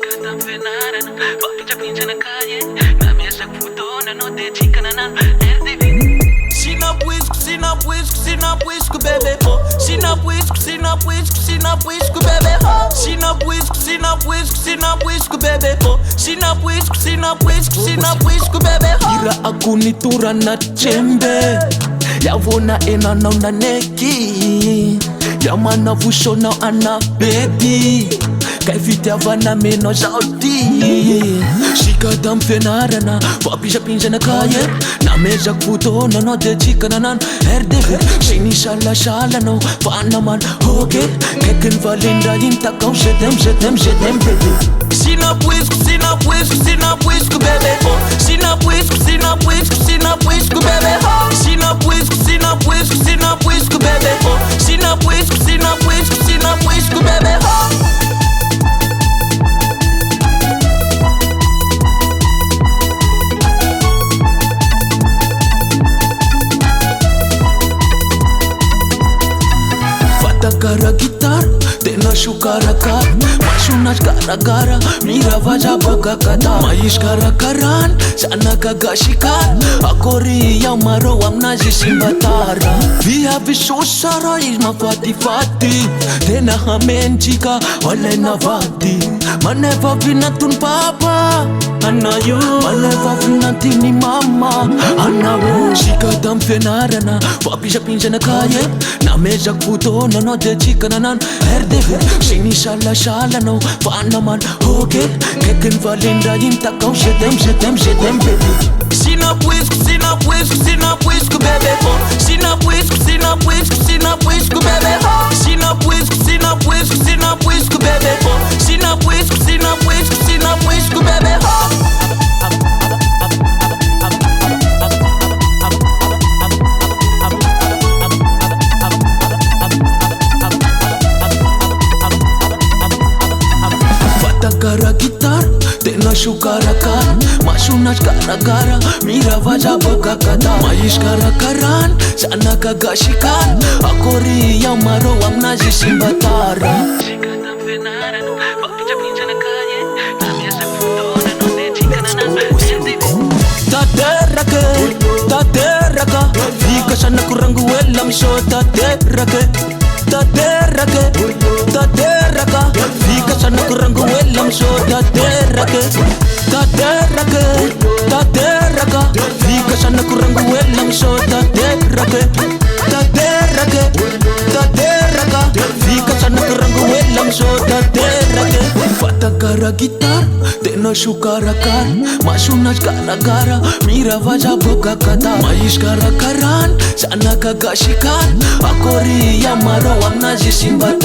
Sikata mvenarana Papincha-pincha na calle Na mesa kufutona No de chica na nan RDV Sina puisco, bebê ho. Sina puisco, bebê ho. Sina puisco, bebê ho. Sina puisco, bebê ho. Ira akunitura na chembe Yavona ena na neki Yamana vusho na ana baby Kay fitiavana meno jaudi Shikata mfenarana Papincha-pincha na calle Na mesa kufutona No de chica na nan RDV Shini shala no Fan naman okay Keken valindra intakao Je t'aime baby Sina puisco, bebê ho. Sina puisco, bebê ho. Sina puisco, bebê ho. Sina puisco, bebê ho. Gara gitar, tena shukarakar Mashunas gara-gara, mira vaja boka kata Maish karakaran, sana kagashikan Akori yang maro amna jisimbatara Via vishosara isma fati Tena hamen chika, wale na vati Maneva vinatun papa Anayo, maneva vinatini mama Anawo, shikata mfenarana Papincha-pincha na calle Na mesa kufutona No de chica na nan RDV Shini shala no Fan naman okay Keken valindra intakao Je t'aime baby Sina puisco, bebê ho. Sina puisco, bebê ho. Sina puisco, bebê ho. Sina puisco, bebê ho. Gara gitar, tena shukarakar Mashunas gara-gara, mira vaja boka kata Maish karakaran, sana kagashikan Akori yang maro amna jisimbatara Sikata mvenarana Papincha-pincha na calle Na mesa kufutona No de chica na nan RDV Taterake Vika sana kurangu elam so taterake Vika sana kurangu elam so taterake Vika sana kurangu elam so taterake Vika sana kurangu elam so taterake Fata gara gitar, tena shukarakar Mashunas gara-gara, mira vaja boka kata Maish karakaran, sana kagashikan Akori yang maro amna jisimbat